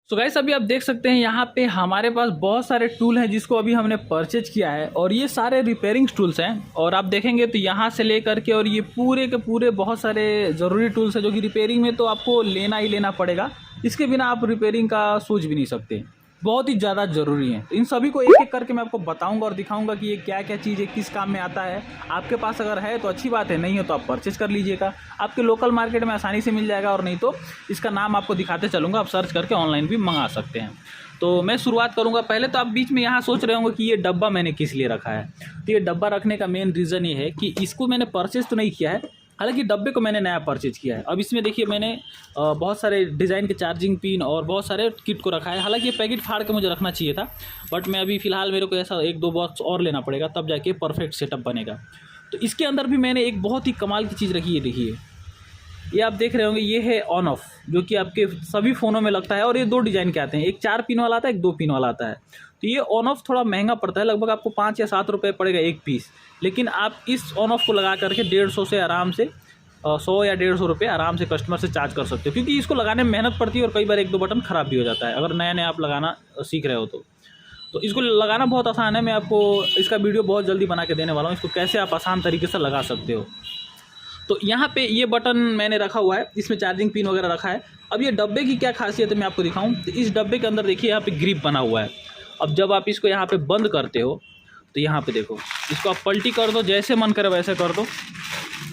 So guys अभी आप देख सकते हैं यहाँ पे हमारे पास बहुत सारे टूल हैं जिसको अभी हमने परचेज किया है और ये सारे रिपेयरिंग टूल्स हैं। और आप देखेंगे तो यहाँ से लेकर के और ये पूरे के पूरे बहुत सारे ज़रूरी टूल्स हैं जो कि रिपेयरिंग में तो आपको लेना ही लेना पड़ेगा। इसके बिना आप रिपेयरिंग का सोच भी नहीं सकते, बहुत ही ज़्यादा ज़रूरी है। तो इन सभी को एक एक करके मैं आपको बताऊंगा और दिखाऊंगा कि ये क्या क्या चीज़ है, किस काम में आता है। आपके पास अगर है तो अच्छी बात है, नहीं है तो आप परचेज कर लीजिएगा। आपके लोकल मार्केट में आसानी से मिल जाएगा और नहीं तो इसका नाम आपको दिखाते चलूँगा, आप सर्च करके ऑनलाइन भी मंगा सकते हैं। तो मैं शुरुआत करूँगा। पहले तो आप बीच में यहाँ सोच रहे होंगे कि ये डब्बा मैंने किस लिए रखा है। तो ये डब्बा रखने का मेन रीज़न ये है कि इसको मैंने परचेज तो नहीं किया है, हालांकि डब्बे को मैंने नया परचेज किया है। अब इसमें देखिए मैंने बहुत सारे डिज़ाइन के चार्जिंग पिन और बहुत सारे किट को रखा है। हालांकि ये पैकेट फाड़ के मुझे रखना चाहिए था, बट मैं अभी फ़िलहाल मेरे को ऐसा एक दो बॉक्स और लेना पड़ेगा, तब जाके परफेक्ट सेटअप बनेगा। तो इसके अंदर भी मैंने एक बहुत ही कमाल की चीज़ रखी है। देखिए ये आप देख रहे होंगे, ये है ऑन ऑफ, जो कि आपके सभी फ़ोनों में लगता है। और ये दो डिज़ाइन के आते हैं, एक 4 पिन वाला आता है, एक 2 पिन वाला आता है। तो ये ऑन ऑफ थोड़ा महंगा पड़ता है, लगभग आपको 5 या 7 रुपये पड़ेगा एक पीस। लेकिन आप इस ऑन ऑफ को लगा करके 150 से आराम से 100 या 150 रुपये आराम से कस्टमर से चार्ज कर सकते हो, क्योंकि इसको लगाने में मेहनत पड़ती है और कई बार एक दो बटन ख़राब भी हो जाता है अगर नया नया आप लगाना सीख रहे हो तो इसको लगाना बहुत आसान है। मैं आपको इसका वीडियो बहुत जल्दी बना के देने वाला हूँ, इसको कैसे आप आसान तरीके से लगा सकते हो। तो यहाँ पे ये बटन मैंने रखा हुआ है, इसमें चार्जिंग पिन वगैरह रखा है। अब ये डब्बे की क्या खासियत है मैं आपको दिखाऊँ। तो इस डब्बे के अंदर देखिए यहाँ पे ग्रिप बना हुआ है। अब जब आप इसको यहाँ पे बंद करते हो तो यहाँ पे देखो, इसको आप पलटी कर दो, जैसे मन करे वैसे कर दो,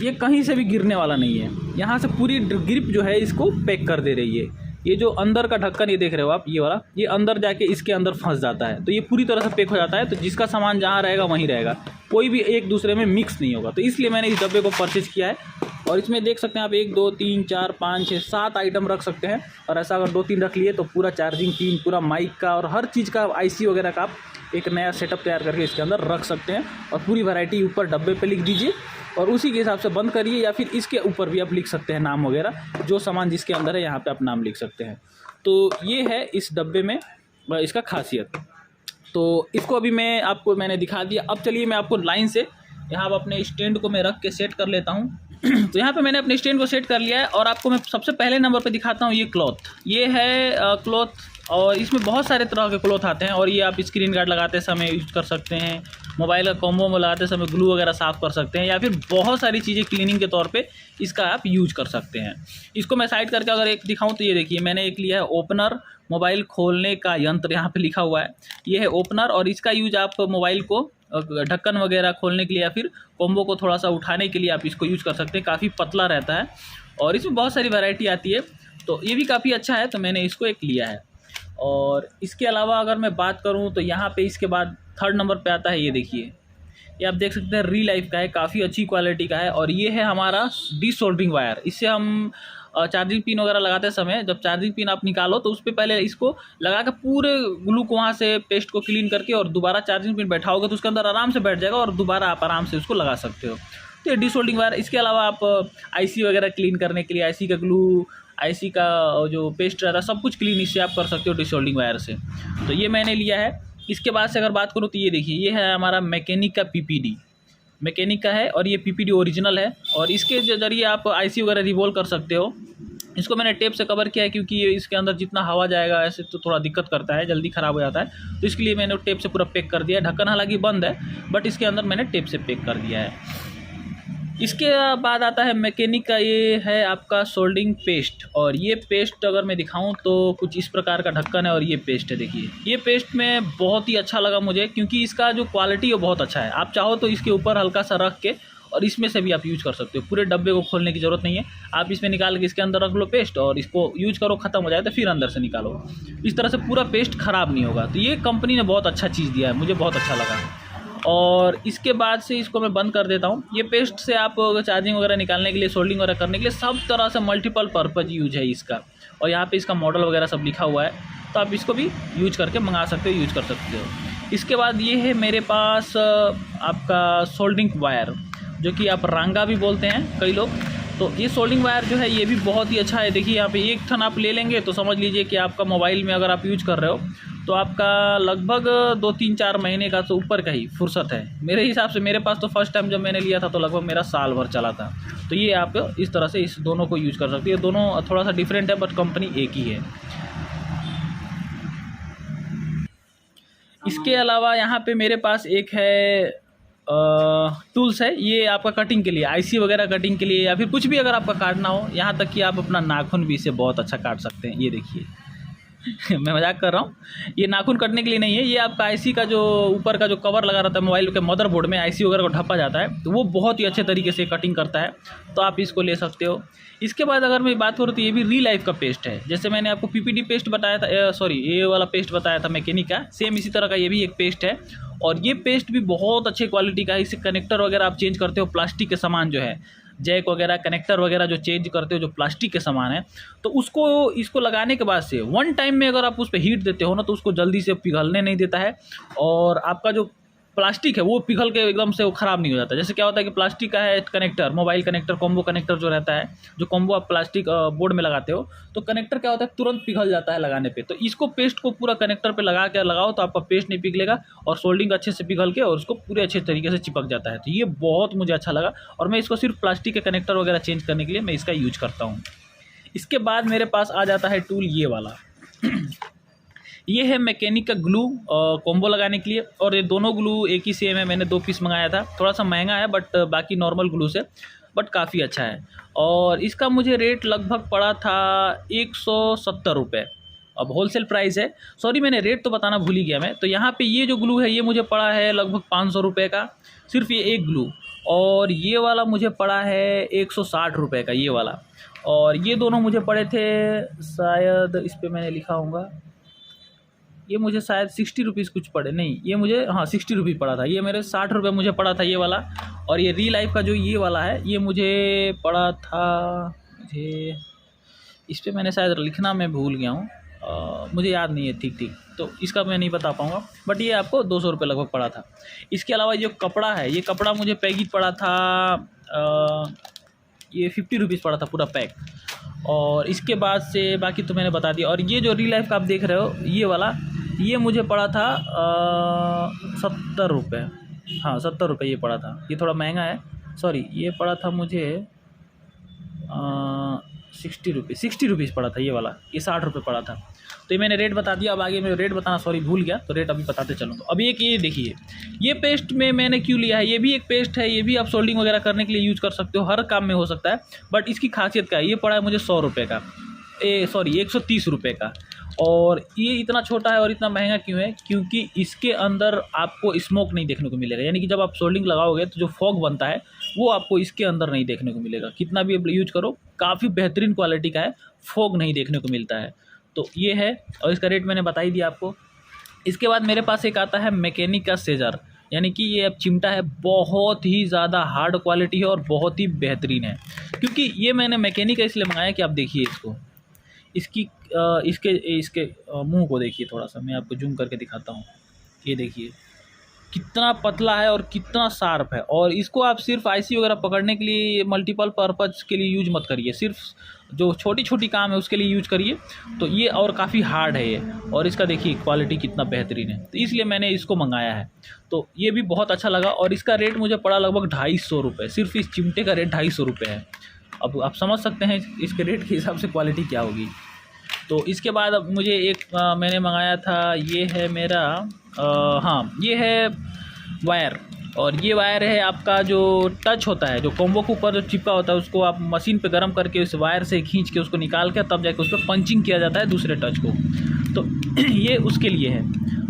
ये कहीं से भी गिरने वाला नहीं है। यहाँ से पूरी ग्रिप जो है इसको पैक कर दे रही है। ये जो अंदर का ढक्कन ये देख रहे हो आप, ये वाला, ये अंदर जाके इसके अंदर फंस जाता है, तो ये पूरी तरह से पैक हो जाता है। तो जिसका सामान जहाँ रहेगा वहीं रहेगा, कोई भी एक दूसरे में मिक्स नहीं होगा। तो इसलिए मैंने इस डब्बे को परचेज़ किया है। और इसमें देख सकते हैं आप 1 2 3 4 5 6 7 आइटम रख सकते हैं। और ऐसा अगर 2-3 रख लिए तो पूरा चार्जिंग पिन, पूरा माइक का और हर चीज़ का IC वगैरह का आप एक नया सेटअप तैयार करके इसके अंदर रख सकते हैं। और पूरी वैरायटी ऊपर डब्बे पे लिख दीजिए और उसी के हिसाब से बंद करिए, या फिर इसके ऊपर भी आप लिख सकते हैं नाम वगैरह, जो सामान जिसके अंदर है यहाँ पे आप नाम लिख सकते हैं। तो ये है इस डब्बे में इसका खासियत। तो इसको अभी मैंने दिखा दिया। अब चलिए मैं आपको लाइन से यहाँ अपने स्टैंड को मैं रख के सेट कर लेता हूँ। तो यहाँ पे मैंने अपने स्टैंड को सेट कर लिया है और आपको मैं सबसे पहले नंबर पे दिखाता हूँ ये क्लॉथ। ये है क्लॉथ, और इसमें बहुत सारे तरह के क्लॉथ आते हैं और ये आप स्क्रीन गार्ड लगाते समय यूज कर सकते हैं, मोबाइल का कॉम्बो में लगाते समय ग्लू वगैरह साफ़ कर सकते हैं, या फिर बहुत सारी चीज़ें क्लीनिंग के तौर पे इसका आप यूज कर सकते हैं। इसको मैं साइड करके अगर एक दिखाऊं तो ये देखिए, मैंने एक लिया है ओपनर, मोबाइल खोलने का यंत्र, यहाँ पे लिखा हुआ है ये है ओपनर। और इसका यूज आप मोबाइल को ढक्कन वगैरह खोलने के लिए या फिर कॉम्बो को थोड़ा सा उठाने के लिए आप इसको यूज कर सकते हैं। काफ़ी पतला रहता है और इसमें बहुत सारी वैरायटी आती है, तो ये भी काफ़ी अच्छा है, तो मैंने इसको एक लिया है। और इसके अलावा अगर मैं बात करूं तो यहाँ पे इसके बाद 3rd नंबर पे आता है, ये देखिए, ये आप देख सकते हैं री-लाइफ का है, काफ़ी अच्छी क्वालिटी का है। और ये है हमारा डीसोल्डरिंग वायर। इससे हम चार्जिंग पिन वगैरह लगाते समय जब चार्जिंग पिन आप निकालो तो उस पर पहले इसको लगा के पूरे ग्लू को वहाँ से पेस्ट को क्लीन करके और दोबारा चार्जिंग पिन बैठाओगे तो उसके अंदर आराम से बैठ जाएगा और दोबारा आप आराम से उसको लगा सकते हो। तो ये डीसोल्डरिंग वायर। इसके अलावा आप IC वगैरह क्लीन करने के लिए IC का ग्लू, IC का जो पेस्ट रहता है, सब कुछ क्लीन इससे आप कर सकते हो डीसोल्डरिंग वायर से। तो ये मैंने लिया है। इसके बाद से अगर बात करूँ तो ये देखिए, ये है हमारा मैकेनिक का PPD, मैकेनिक का है और ये PPD ओरिजिनल है। और इसके ज़रिए आप IC वगैरह रिवॉल्व कर सकते हो। इसको मैंने टेप से कवर किया है क्योंकि ये इसके अंदर जितना हवा जाएगा ऐसे तो थोड़ा दिक्कत करता है, जल्दी ख़राब हो जाता है। तो इसके लिए मैंने टेप से पूरा पैक कर दिया है। ढक्कन हालांकि बंद है, बट इसके अंदर मैंने टेप से पैक कर दिया है। इसके बाद आता है मैकेनिक का, ये है आपका सोल्डरिंग पेस्ट। और ये पेस्ट अगर मैं दिखाऊं तो कुछ इस प्रकार का ढक्कन है और ये पेस्ट है। देखिए ये पेस्ट में बहुत ही अच्छा लगा मुझे, क्योंकि इसका जो क्वालिटी है बहुत अच्छा है। आप चाहो तो इसके ऊपर हल्का सा रख के और इसमें से भी आप यूज कर सकते हो। पूरे डब्बे को खोलने की ज़रूरत नहीं है, आप इसमें निकाल के इसके अंदर रख लो पेस्ट और इसको यूज करो, ख़त्म हो जाए तो फिर अंदर से निकालो। इस तरह से पूरा पेस्ट ख़राब नहीं होगा। तो ये कंपनी ने बहुत अच्छा चीज़ दिया है, मुझे बहुत अच्छा लगा। और इसके बाद से इसको मैं बंद कर देता हूँ। ये पेस्ट से आप चार्जिंग वगैरह निकालने के लिए, सोल्डिंग वगैरह करने के लिए, सब तरह से मल्टीपल पर्पज़ यूज है इसका। और यहाँ पे इसका मॉडल वगैरह सब लिखा हुआ है, तो आप इसको भी यूज करके मंगा सकते हो, यूज कर सकते हो। इसके बाद ये है मेरे पास आपका सोल्डरिंग वायर, जो कि आप रांगा भी बोलते हैं कई लोग। तो ये सोल्डरिंग वायर जो है ये भी बहुत ही अच्छा है। देखिए यहाँ पे एक ठन आप ले लेंगे तो समझ लीजिए कि आपका मोबाइल में अगर आप यूज कर रहे हो तो आपका लगभग 2-3-4 महीने का तो ऊपर का ही फुर्सत है मेरे हिसाब से। मेरे पास तो फर्स्ट टाइम जब मैंने लिया था तो लगभग मेरा साल भर चला था। तो ये आप इस तरह से इस दोनों को यूज़ कर सकते हैं। दोनों थोड़ा सा डिफरेंट है बट कंपनी एक ही है। इसके अलावा यहाँ पे मेरे पास एक है टूल्स है, ये आपका कटिंग के लिए, आईसी वगैरह कटिंग के लिए, या फिर कुछ भी अगर आपका काटना हो, यहाँ तक कि आप अपना नाखून भी इसे बहुत अच्छा काट सकते हैं। ये देखिए मैं मजाक कर रहा हूँ, ये नाखून कटने के लिए नहीं है, ये आपका आईसी का जो ऊपर का जो कवर लगा रहता है मोबाइल के मदरबोर्ड में, आईसी वगैरह को ढपा जाता है, तो वो बहुत ही अच्छे तरीके से कटिंग करता है, तो आप इसको ले सकते हो। इसके बाद अगर मैं बात करूँ तो ये भी री लाइफ का पेस्ट है। जैसे मैंने आपको पीपीडी पेस्ट बताया था, सॉरी ये वाला पेस्ट बताया था मैकेनिक का, सेम इसी तरह का ये भी एक पेस्ट है, और ये पेस्ट भी बहुत अच्छे क्वालिटी का है। इससे कनेक्टर वगैरह आप चेंज करते हो, प्लास्टिक के सामान जो है, जैक वगैरह कनेक्टर वगैरह जो चेंज करते हो, जो प्लास्टिक के सामान है, तो उसको इसको लगाने के बाद से वन टाइम में अगर आप उस पर हीट देते हो ना, तो उसको जल्दी से पिघलने नहीं देता है, और आपका जो प्लास्टिक है वो पिघल के एकदम से वो ख़राब नहीं हो जाता। जैसे क्या होता है कि प्लास्टिक का है connector, mobile connector, combo connector जो रहता है, जो कॉम्बो आप प्लास्टिक बोर्ड में लगाते हो, तो कनेक्टर क्या होता है तुरंत पिघल जाता है लगाने पे। तो इसको पेस्ट को पूरा कनेक्टर पे लगा के लगाओ तो आपका पेस्ट नहीं पिघलेगा, और सोल्डिंग अच्छे से पिघल के और उसको पूरे अच्छे तरीके से चिपक जाता है। तो ये बहुत मुझे अच्छा लगा, और मैं इसको सिर्फ प्लास्टिक के कनेक्टर वगैरह चेंज करने के लिए मैं इसका यूज करता हूँ। इसके बाद मेरे पास आ जाता है टूल ये वाला ये है मैकेनिक का ग्लू कॉम्बो लगाने के लिए, और ये दोनों ग्लू एक ही सेम है, मैंने 2 पीस मंगाया था, थोड़ा सा महंगा है बट बाकी नॉर्मल ग्लू से बट काफ़ी अच्छा है, और इसका मुझे रेट लगभग पड़ा था 170 रुपये। अब होलसेल प्राइस है, सॉरी मैंने रेट तो बताना भूल ही गया मैं। तो यहाँ पे ये जो ग्लू है ये मुझे पड़ा है लगभग 500 रुपये का, सिर्फ ये एक ग्लू, और ये वाला मुझे पड़ा है 160 रुपये का ये वाला, और ये दोनों मुझे पड़े थे शायद, इस पर मैंने लिखा होगा, ये मुझे शायद 60 रुपीज़ कुछ पड़े, नहीं ये मुझे, हाँ 60 रुपये पड़ा था, ये मेरे 60 रुपये मुझे पड़ा था ये वाला। और ये री लाइफ का जो ये वाला है ये मुझे पड़ा था, मुझे इस पर मैंने शायद लिखना मैं भूल गया हूँ, मुझे याद नहीं है ठीक, तो इसका मैं नहीं बता पाऊँगा, बट ये आपको 200 रुपये लगभग पड़ा था। इसके अलावा जो कपड़ा है, ये कपड़ा मुझे पैकेट पड़ा था, ये 50 रुपीज़ पड़ा था पूरा पैक। और इसके बाद से बाकी तो मैंने बता दिया। और ये जो री लाइफ का आप देख रहे हो ये वाला, ये मुझे पड़ा था 70 रुपये, हाँ 70 रुपये ये पड़ा था, ये थोड़ा महंगा है, सॉरी ये पड़ा था मुझे 60 रुपीज़ पड़ा था ये वाला, ये 60 रुपये पड़ा था। तो ये मैंने रेट बता दिया, अब आगे मैं रेट बताना सॉरी भूल गया, तो रेट अभी बताते चलूँ। तो अभी एक ये देखिए, ये पेस्ट में मैंने क्यों लिया है, ये भी एक पेस्ट है, ये भी आप सोल्डिंग वगैरह करने के लिए यूज़ कर सकते हो, हर काम में हो सकता है, बट इसकी खासियत क्या है, ये पड़ा है मुझे 100 रुपये का, 130 रुपये का। और ये इतना छोटा है और इतना महंगा क्यों है, क्योंकि इसके अंदर आपको स्मोक नहीं देखने को मिलेगा, यानी कि जब आप सोल्डिंग लगाओगे तो जो फॉग बनता है वो आपको इसके अंदर नहीं देखने को मिलेगा। कितना भी आप यूज करो, काफ़ी बेहतरीन क्वालिटी का है, फॉग नहीं देखने को मिलता है। तो ये है, और इसका रेट मैंने बता ही दिया आपको। इसके बाद मेरे पास एक आता है मैकेनिक का सेजर, यानी कि ये अब चिमटा है, बहुत ही ज़्यादा हार्ड क्वालिटी है और बहुत ही बेहतरीन है। क्योंकि ये मैंने मैकेनिक का इसलिए मंगाया कि आप देखिए इसको, इसकी इसके मुंह को देखिए, थोड़ा सा मैं आपको जूम करके दिखाता हूँ। ये देखिए कितना पतला है और कितना शार्प है, और इसको आप सिर्फ आईसी वगैरह पकड़ने के लिए, मल्टीपल पर्पज़ के लिए यूज मत करिए, सिर्फ जो छोटी छोटी काम है उसके लिए यूज करिए। तो ये और काफ़ी हार्ड है ये, और इसका देखिए क्वालिटी कितना बेहतरीन है, तो इसलिए मैंने इसको मंगाया है। तो ये भी बहुत अच्छा लगा, और इसका रेट मुझे पड़ा लगभग 250 रुपये, सिर्फ इस चिमटे का रेट 250 रुपये है। अब आप समझ सकते हैं इसके रेट के हिसाब से क्वालिटी क्या होगी। तो इसके बाद अब मुझे एक मैंने मंगाया था, ये है मेरा हाँ ये है वायर, और ये वायर है आपका जो टच होता है, जो कॉम्बो के ऊपर जो चिपका होता है, उसको आप मशीन पे गर्म करके उस वायर से खींच के उसको निकाल के तब जाके उस पर पंचिंग किया जाता है दूसरे टच को। तो ये उसके लिए है,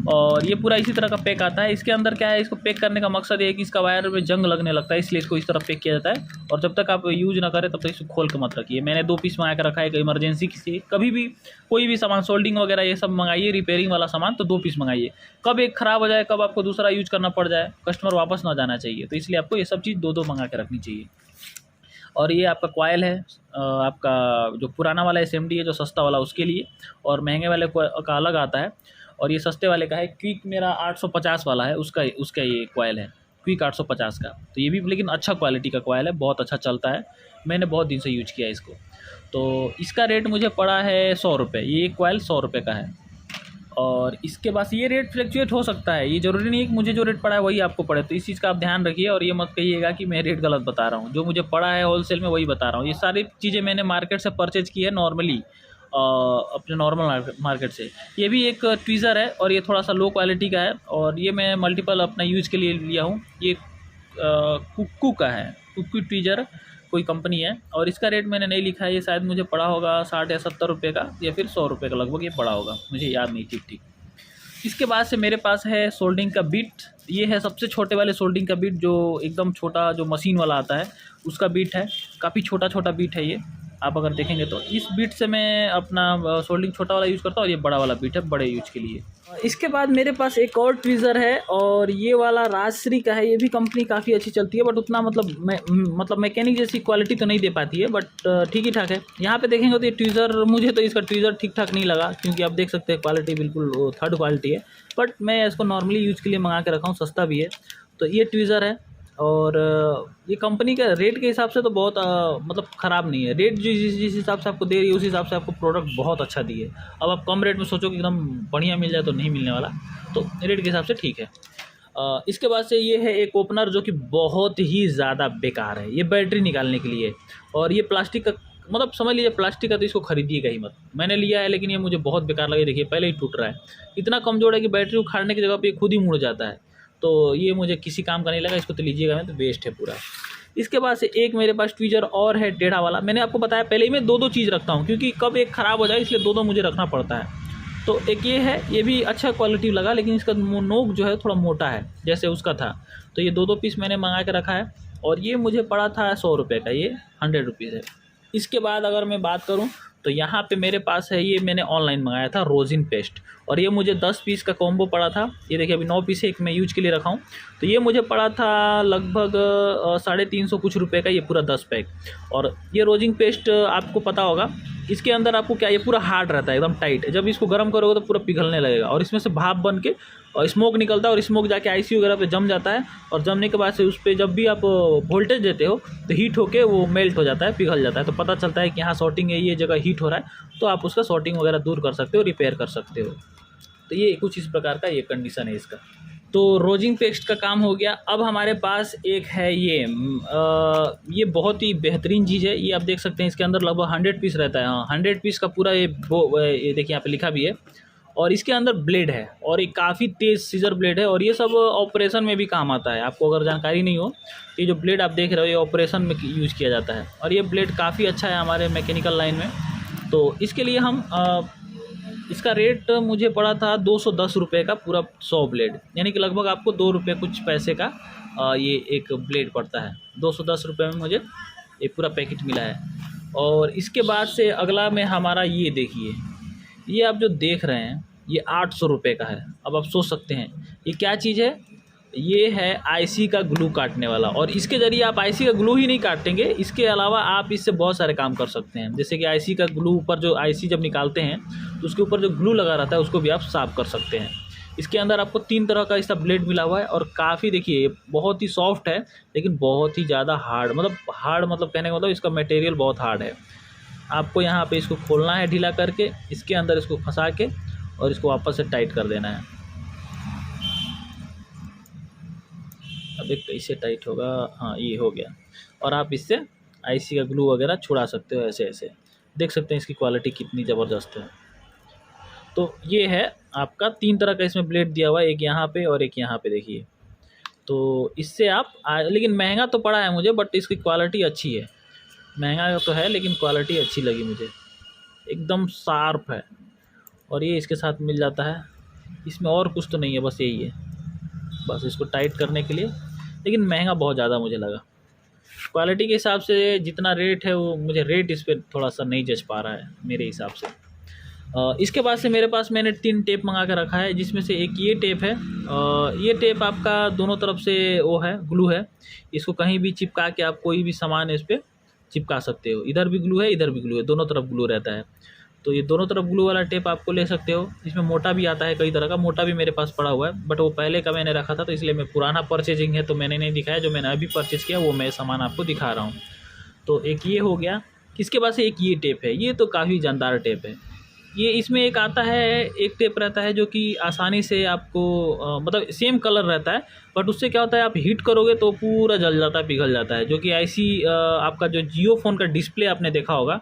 और ये पूरा इसी तरह का पैक आता है। इसके अंदर क्या है, इसको पैक करने का मकसद ये है कि इसका वायर में जंग लगने लगता है, इसलिए इसको इस तरह पैक किया जाता है। और जब तक आप यूज ना करें तब तक इसको खोल के मत रखिए। मैंने 2 पीस मंगा कर रखा है, इमरजेंसी से कभी भी कोई भी सामान, सोल्डिंग वगैरह ये सब मंगाइए, रिपेयरिंग वाला सामान तो 2 पीस मंगाइए, कब एक ख़राब हो जाए, कब आपको दूसरा यूज करना पड़ जाए, कस्टमर वापस ना जाना चाहिए, तो इसलिए आपको ये सब चीज़ 2 मंगा के रखनी चाहिए। और ये आपका कॉयल है, आपका जो पुराना वाला SMD है जो सस्ता वाला उसके लिए, और महंगे वाले का अलग आता है, और ये सस्ते वाले का है क्विक, मेरा 850 वाला है, उसका ये कॉयल है क्विक 850 का। तो ये भी लेकिन अच्छा क्वालिटी का कॉयल है, बहुत अच्छा चलता है, मैंने बहुत दिन से यूज किया है इसको। तो इसका रेट मुझे पड़ा है 100 रुपये, ये एक कॉयल 100 रुपये का है। और इसके बाद ये रेट फ्लक्चुएट हो सकता है, ये ज़रूरी नहीं है कि मुझे जो रेट पड़ा है वही आपको पड़े, तो इस चीज़ का आप ध्यान रखिए, और ये मत कहिएगा कि मैं रेट गलत बता रहा हूँ। जो मुझे पड़ा है होलसेल में वही बता रहा हूँ। ये सारी चीज़ें मैंने मार्केट से परचेज की है नॉर्मली, अपने नॉर्मल मार्केट से। ये भी एक ट्वीज़र है और ये थोड़ा सा लो क्वालिटी का है और ये मैं मल्टीपल अपना यूज़ के लिए लिया हूँ। ये कुक्कू का है, कुक्कू ट्वीज़र कोई कंपनी है और इसका रेट मैंने नहीं लिखा है। ये शायद मुझे पड़ा होगा 60 या 70 रुपये का या फिर 100 रुपये का लगभग ये पड़ा होगा, मुझे याद नहीं ठीक। इसके बाद से मेरे पास है सोल्डिंग का बिट। ये है सबसे छोटे वाले सोल्डिंग का बिट, जो एकदम छोटा जो मशीन वाला आता है उसका बिट है। काफ़ी छोटा बिट है ये, आप अगर देखेंगे तो। इस बिट से मैं अपना सोल्डिंग छोटा वाला यूज़ करता हूँ और ये बड़ा वाला बिट है बड़े यूज के लिए। इसके बाद मेरे पास एक और ट्वीज़र है और ये वाला राजश्री का है। ये भी कंपनी काफ़ी अच्छी चलती है बट उतना मतलब मैकेनिक जैसी क्वालिटी तो नहीं दे पाती है, बट ठीक ही ठाक है। यहाँ पे देखेंगे तो ये ट्वीज़र, मुझे तो इसका ट्वीज़र ठीक ठाक नहीं लगा क्योंकि आप देख सकते हैं क्वालिटी बिल्कुल थर्ड क्वालिटी है, बट मैं इसको नॉर्मली यूज़ के लिए मंगा के रखा हूँ, सस्ता भी है। तो ये ट्वीज़र है और ये कंपनी का रेट के हिसाब से तो बहुत मतलब ख़राब नहीं है। रेट जो जिस हिसाब से आपको दे रही है उस हिसाब से आपको प्रोडक्ट बहुत अच्छा दी है। अब आप कम रेट में सोचो कि एकदम बढ़िया मिल जाए तो नहीं मिलने वाला, तो रेट के हिसाब से ठीक है। इसके बाद से ये है एक ओपनर जो कि बहुत ही ज़्यादा बेकार है। ये बैटरी निकालने के लिए और ये प्लास्टिक का, मतलब समझ लीजिए प्लास्टिक का, तो इसको खरीदिएगा ही मत। मैंने लिया है लेकिन ये मुझे बहुत बेकार लगा। देखिए पहले ही टूट रहा है, इतना कमज़ोर है कि बैटरी उखाड़ने की जगह पे खुद ही मुड़ जाता है। तो ये मुझे किसी काम का नहीं लगा, इसको तो लीजिएगा मैं, तो वेस्ट है पूरा। इसके बाद से एक मेरे पास ट्वीज़र और है टेढ़ा वाला। मैंने आपको बताया पहले ही मैं दो चीज़ रखता हूँ क्योंकि कब एक ख़राब हो जाए, इसलिए दो मुझे रखना पड़ता है। तो एक ये है, ये भी अच्छा क्वालिटी लगा लेकिन इसका नोक जो है थोड़ा मोटा है जैसे उसका था। तो ये दो पीस मैंने मंगा के रखा है और ये मुझे पड़ा था 100 रुपये का, ये 100 रुपीज़ है। इसके बाद अगर मैं बात करूं तो यहाँ पे मेरे पास है, ये मैंने ऑनलाइन मंगाया था रोजिन पेस्ट और ये मुझे 10 पीस का कॉम्बो पड़ा था। ये देखिए अभी 9 पीस है, एक मैं यूज के लिए रखा हूँ। तो ये मुझे पड़ा था लगभग 350 कुछ रुपये का, ये पूरा 10 पैक। और ये रोजिन पेस्ट आपको पता होगा, इसके अंदर आपको क्या, ये पूरा हार्ड रहता है, एकदम टाइट। जब इसको गर्म करोगे तो पूरा पिघलने लगेगा और इसमें से भाप बन के और स्मोक निकलता है और स्मोक जाके आईसी वगैरह पे जम जाता है और जमने के बाद से उस पर जब भी आप वोल्टेज देते हो तो हीट होके वो मेल्ट हो जाता है, पिघल जाता है। तो पता चलता है कि यहाँ शॉर्टिंग है, ये जगह हीट हो रहा है, तो आप उसका शॉर्टिंग वगैरह दूर कर सकते हो, रिपेयर कर सकते हो। तो ये कुछ इस प्रकार का ये कंडीशन है इसका। तो रोजिंग पेस्ट का काम हो गया। अब हमारे पास एक है ये बहुत ही बेहतरीन चीज़ है। ये आप देख सकते हैं इसके अंदर लगभग 100 पीस रहता है। हाँ 100 पीस का पूरा ये देखिए यहाँ पे लिखा भी है और इसके अंदर ब्लेड है और एक काफ़ी तेज़ सीजर ब्लेड है और ये सब ऑपरेशन में भी काम आता है। आपको अगर जानकारी नहीं हो, ये जो ब्लेड आप देख रहे हो ये ऑपरेशन में यूज़ किया जाता है और ये ब्लेड काफ़ी अच्छा है हमारे मैकेनिकल लाइन में। तो इसके लिए हम इसका रेट मुझे पड़ा था 210 रुपये का पूरा 100 ब्लेड, यानी कि लगभग आपको 2 रुपये कुछ पैसे का ये एक ब्लेड पड़ता है। 210 रुपये में मुझे ये पूरा पैकेट मिला है। और इसके बाद से अगला में हमारा ये देखिए, ये आप जो देख रहे हैं ये 800 रुपये का है। अब आप सोच सकते हैं ये क्या चीज़ है। ये है आईसी का ग्लू काटने वाला और इसके ज़रिए आप आईसी का ग्लू ही नहीं काटेंगे, इसके अलावा आप इससे बहुत सारे काम कर सकते हैं। जैसे कि आईसी का ग्लू ऊपर जो आईसी जब निकालते हैं तो उसके ऊपर जो ग्लू लगा रहता है उसको भी आप साफ़ कर सकते हैं। इसके अंदर आपको 3 तरह का इसका ब्लेड मिला हुआ है और काफ़ी देखिए बहुत ही सॉफ्ट है लेकिन बहुत ही ज़्यादा हार्ड, मतलब कहने का मतलब इसका मटेरियल बहुत हार्ड है। आपको यहाँ पे इसको खोलना है ढीला करके, इसके अंदर इसको फंसा के और इसको वापस से टाइट कर देना है। अब एक कैसे टाइट होगा, हाँ ये हो गया। और आप इससे आईसी का ग्लू वगैरह छुड़ा सकते हो, ऐसे ऐसे देख सकते हैं इसकी क्वालिटी कितनी ज़बरदस्त है। तो ये है आपका 3 तरह का इसमें ब्लेड दिया हुआ है, एक यहाँ पे और एक यहाँ पे देखिए। तो इससे आप लेकिन महंगा तो पड़ा है मुझे, बट इसकी क्वालिटी अच्छी है। महंगा तो है लेकिन क्वालिटी अच्छी लगी मुझे, एकदम शार्प है। और ये इसके साथ मिल जाता है, इसमें और कुछ तो नहीं है, बस यही है, बस इसको टाइट करने के लिए। लेकिन महंगा बहुत ज़्यादा मुझे लगा। क्वालिटी के हिसाब से जितना रेट है वो मुझे रेट इस पर थोड़ा सा नहीं जच पा रहा है मेरे हिसाब से। इसके बाद से मेरे पास मैंने 3 टेप मंगा कर रखा है, जिसमें से एक ये टेप है। ये टेप आपका दोनों तरफ से वो है, ग्लू है। इसको कहीं भी चिपका के आप कोई भी सामान इस पर चिपका सकते हो। इधर भी ग्लू है, इधर भी ग्लू है, दोनों तरफ ग्लू रहता है। तो ये दोनों तरफ ग्लू वाला टेप आपको ले सकते हो। इसमें मोटा भी आता है, कई तरह का मोटा भी मेरे पास पड़ा हुआ है, बट वो पहले का मैंने रखा था तो इसलिए मैं पुराना परचेजिंग है तो मैंने नहीं दिखाया। जो मैंने अभी परचेज किया वो मैं सामान आपको दिखा रहा हूँ। तो एक ये हो गया। इसके बाद से एक ये टेप है, ये तो काफ़ी जानदार टेप है। ये इसमें एक आता है, एक टेप रहता है जो कि आसानी से आपको मतलब सेम कलर रहता है, बट उससे क्या होता है आप हीट करोगे तो पूरा जल जाता है, पिघल जाता है। जो कि आईसी आपका जो जियो फ़ोन का डिस्प्ले आपने देखा होगा,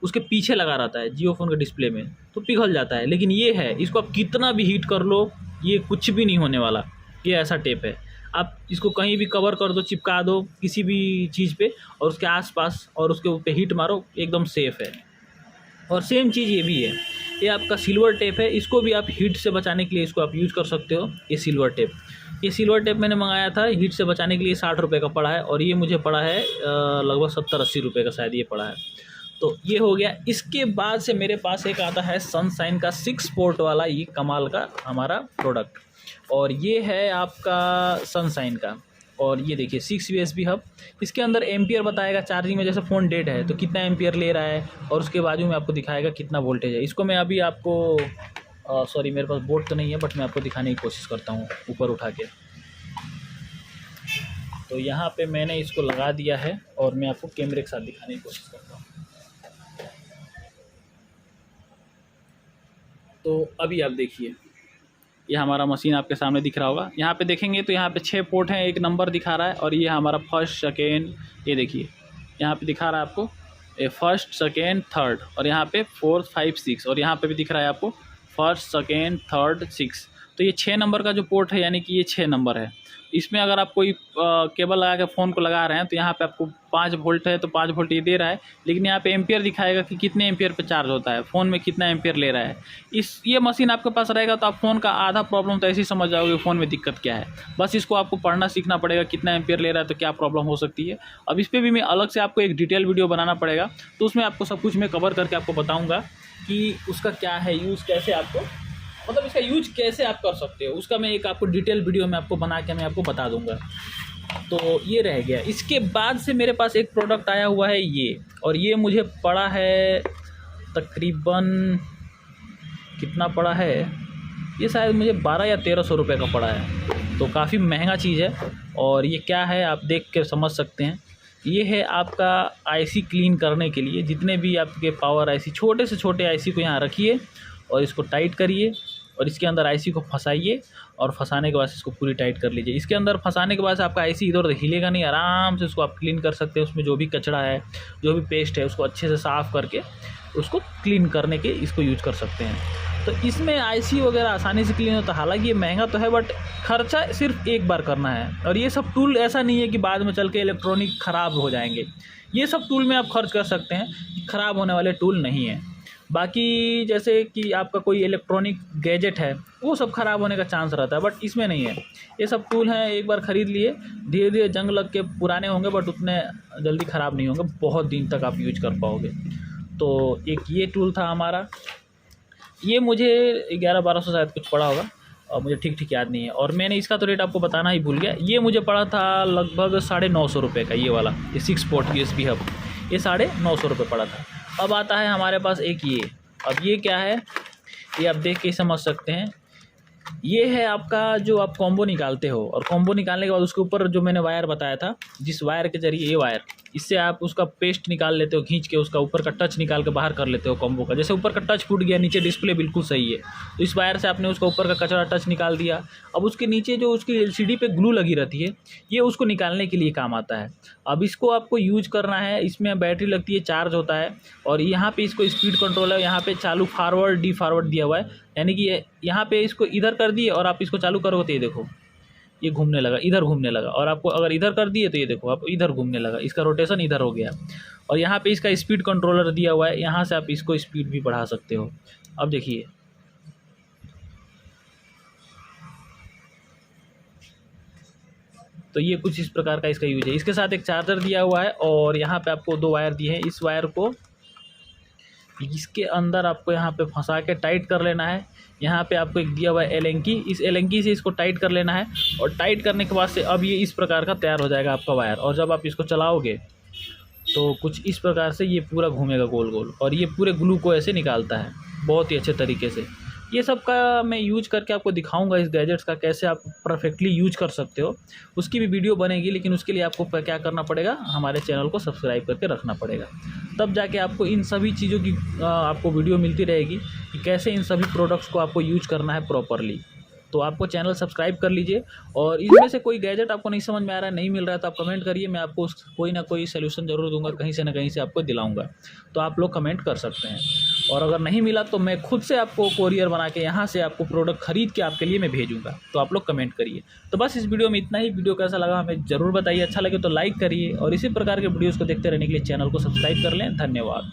उसके पीछे लगा रहता है जियो फ़ोन के डिस्प्ले में, तो पिघल जाता है। लेकिन ये है, इसको आप कितना भी हीट कर लो ये कुछ भी नहीं होने वाला। ये ऐसा टेप है, आप इसको कहीं भी कवर कर दो, चिपका दो किसी भी चीज़ पे और उसके आसपास, और उसके ऊपर हीट मारो, एकदम सेफ़ है। और सेम चीज़ ये भी है, ये आपका सिल्वर टेप है, इसको भी आप हीट से बचाने के लिए इसको आप यूज़ कर सकते हो। ये सिल्वर टेप मैंने मंगाया था हीट से बचाने के लिए, 60 रुपये का पड़ा है, और ये मुझे पड़ा है लगभग 70-80 रुपये का शायद ये पड़ा है। तो ये हो गया। इसके बाद से मेरे पास एक आता है सनशाइन का 6 पोर्ट वाला, ये कमाल का हमारा प्रोडक्ट, और ये है आपका सनशाइन का। और ये देखिए 6 USB हब, इसके अंदर एम्पियर बताएगा चार्जिंग में, जैसे फ़ोन डेड है तो कितना एम्पियर ले रहा है, और उसके बाजू में आपको दिखाएगा कितना वोल्टेज है। इसको मैं अभी आपको सॉरी मेरे पास बोर्ड तो नहीं है, बट मैं आपको दिखाने की कोशिश करता हूँ ऊपर उठा के। तो यहाँ पे मैंने इसको लगा दिया है और मैं आपको कैमरे के साथ दिखाने की कोशिश करता हूँ। तो अभी आप देखिए, ये हमारा मशीन आपके सामने दिख रहा होगा। यहाँ पे देखेंगे तो यहाँ पे 6 पोर्ट हैं, एक नंबर दिखा रहा है, और ये हमारा फर्स्ट सेकेंड, ये देखिए यहाँ पे दिखा रहा है आपको ये फर्स्ट सेकेंड थर्ड, और यहाँ पे 4 5 6, और यहाँ पे भी दिख रहा है आपको फर्स्ट सेकेंड थर्ड 6। तो ये 6 नंबर का जो पोर्ट है, यानी कि ये 6 नंबर है। इसमें अगर आप कोई केबल लगा के फ़ोन को लगा रहे हैं तो यहाँ पे आपको 5 वोल्ट है तो 5 वोल्ट ये दे रहा है, लेकिन यहाँ पे एम्पियर दिखाएगा कि कितने एम्पियर पे चार्ज होता है, फ़ोन में कितना एम्पियर ले रहा है। ये मशीन आपके पास रहेगा तो आप फ़ोन का आधा प्रॉब्लम तो ऐसे ही समझ जाओगे फ़ोन में दिक्कत क्या है। बस इसको आपको पढ़ना सीखना पड़ेगा, कितना एम्पियर ले रहा है तो क्या प्रॉब्लम हो सकती है। अब इस पर भी मैं अलग से आपको एक डिटेल वीडियो बनाना पड़ेगा, तो उसमें आपको सब कुछ मैं कवर करके आपको बताऊँगा कि उसका क्या है यूज़, कैसे आपको मतलब इसका यूज कैसे आप कर सकते हो, उसका मैं एक आपको डिटेल वीडियो में आपको बना के मैं आपको बता दूंगा। तो ये रह गया। इसके बाद से मेरे पास एक प्रोडक्ट आया हुआ है ये, और ये मुझे पड़ा है तकरीबन, कितना पड़ा है ये, शायद मुझे 1200 या 1300 रुपये का पड़ा है। तो काफ़ी महंगा चीज़ है। और ये क्या है आप देख के समझ सकते हैं। ये है आपका आईसी क्लीन करने के लिए, जितने भी आपके पावर आईसी, छोटे से छोटे आईसी को यहाँ रखिए और इसको टाइट करिए, और इसके अंदर आईसी को फंसाइए, और फंसाने के बाद इसको पूरी टाइट कर लीजिए। इसके अंदर फंसाने के बाद से आपका आईसी इधर उधर हिलेगा नहीं, आराम से उसको आप क्लीन कर सकते हैं। उसमें जो भी कचरा है, जो भी पेस्ट है, उसको अच्छे से साफ़ करके उसको क्लीन करने के इसको यूज कर सकते हैं। तो इसमें आईसी वगैरह आसानी से क्लीन होता है। हालांकि ये महंगा तो है, बट खर्चा सिर्फ एक बार करना है। और ये सब टूल ऐसा नहीं है कि बाद में चल के इलेक्ट्रॉनिक ख़राब हो जाएंगे। ये सब टूल में आप खर्च कर सकते हैं, ख़राब होने वाले टूल नहीं है। बाकी जैसे कि आपका कोई इलेक्ट्रॉनिक गैजेट है, वो सब ख़राब होने का चांस रहता है, बट इसमें नहीं है। ये सब टूल हैं, एक बार ख़रीद लिए, धीरे धीरे जंग लग के पुराने होंगे, बट उतने जल्दी ख़राब नहीं होंगे, बहुत दिन तक आप यूज कर पाओगे। तो एक ये टूल था हमारा, ये मुझे 1100-1200 शायद कुछ पड़ा होगा, और मुझे ठीक याद नहीं है। और मैंने इसका तो रेट आपको बताना ही भूल गया। ये मुझे पड़ा था लगभग 950 रुपये का, ये वाला, ये 6 पोर्ट USB हब, ये 950 रुपये पड़ा था। अब आता है हमारे पास एक ये। अब ये क्या है, ये आप देख के समझ सकते हैं। ये है आपका जो आप कॉम्बो निकालते हो, और कॉम्बो निकालने के बाद उसके ऊपर जो मैंने वायर बताया था, जिस वायर के जरिए, ये वायर, इससे आप उसका पेस्ट निकाल लेते हो, खींच के उसका ऊपर का टच निकाल के बाहर कर लेते हो कॉम्बो का। जैसे ऊपर का टच फूट गया, नीचे डिस्प्ले बिल्कुल सही है, तो इस वायर से आपने उसका ऊपर का कचरा टच निकाल दिया। अब उसके नीचे जो उसकी LCD पे ग्लू लगी रहती है, ये उसको निकालने के लिए काम आता है। अब इसको आपको यूज करना है, इसमें बैटरी लगती है, चार्ज होता है, और यहाँ पे इसको स्पीड कंट्रोल है, यहाँ पे चालू फॉरवर्ड डी फॉरवर्ड दिया हुआ है, यानी कि यहाँ पे इसको इधर कर दिए और आप इसको चालू करोगे तो ये देखो ये घूमने लगा, इधर घूमने लगा, और आपको अगर इधर कर दिए तो ये देखो आप इधर घूमने लगा, इसका रोटेशन इधर हो गया। और यहाँ पे इसका स्पीड कंट्रोलर दिया हुआ है, यहाँ से आप इसको स्पीड भी बढ़ा सकते हो। अब देखिए, तो ये कुछ इस प्रकार का इसका यूज है। इसके साथ एक चार्जर दिया हुआ है, और यहाँ पे आपको 2 वायर दिए हैं। इस वायर को इसके अंदर आपको यहाँ पे फंसा के टाइट कर लेना है। यहाँ पे आपको एक दिया हुआ है एलेंकी, इस एलेंकी से इसको टाइट कर लेना है, और टाइट करने के बाद से अब ये इस प्रकार का तैयार हो जाएगा आपका वायर। और जब आप इसको चलाओगे तो कुछ इस प्रकार से ये पूरा घूमेगा गोल गोल, और ये पूरे ग्लू को ऐसे निकालता है बहुत ही अच्छे तरीके से। ये सब का मैं यूज करके आपको दिखाऊंगा, इस गैजेट्स का कैसे आप परफेक्टली यूज कर सकते हो, उसकी भी वीडियो बनेगी। लेकिन उसके लिए आपको क्या करना पड़ेगा, हमारे चैनल को सब्सक्राइब करके रखना पड़ेगा, तब जाके आपको इन सभी चीज़ों की आपको वीडियो मिलती रहेगी कि कैसे इन सभी प्रोडक्ट्स को आपको यूज करना है प्रॉपरली। तो आपको चैनल सब्सक्राइब कर लीजिए। और इसमें से कोई गैजेट आपको नहीं समझ में आ रहा है, नहीं मिल रहा है, तो आप कमेंट करिए, मैं आपको कोई ना कोई सोल्यूशन ज़रूर दूंगा, कहीं से ना कहीं से आपको दिलाऊंगा। तो आप लोग कमेंट कर सकते हैं। और अगर नहीं मिला तो मैं खुद से आपको कोरियर बना के यहाँ से आपको प्रोडक्ट खरीद के आपके लिए मैं भेजूँगा। तो आप लोग कमेंट करिए। तो बस इस वीडियो में इतना ही। वीडियो कैसा लगा हमें ज़रूर बताइए, अच्छा लगे तो लाइक करिए और इसी प्रकार के वीडियोज़ को देखते रहने के लिए चैनल को सब्सक्राइब कर लें। धन्यवाद।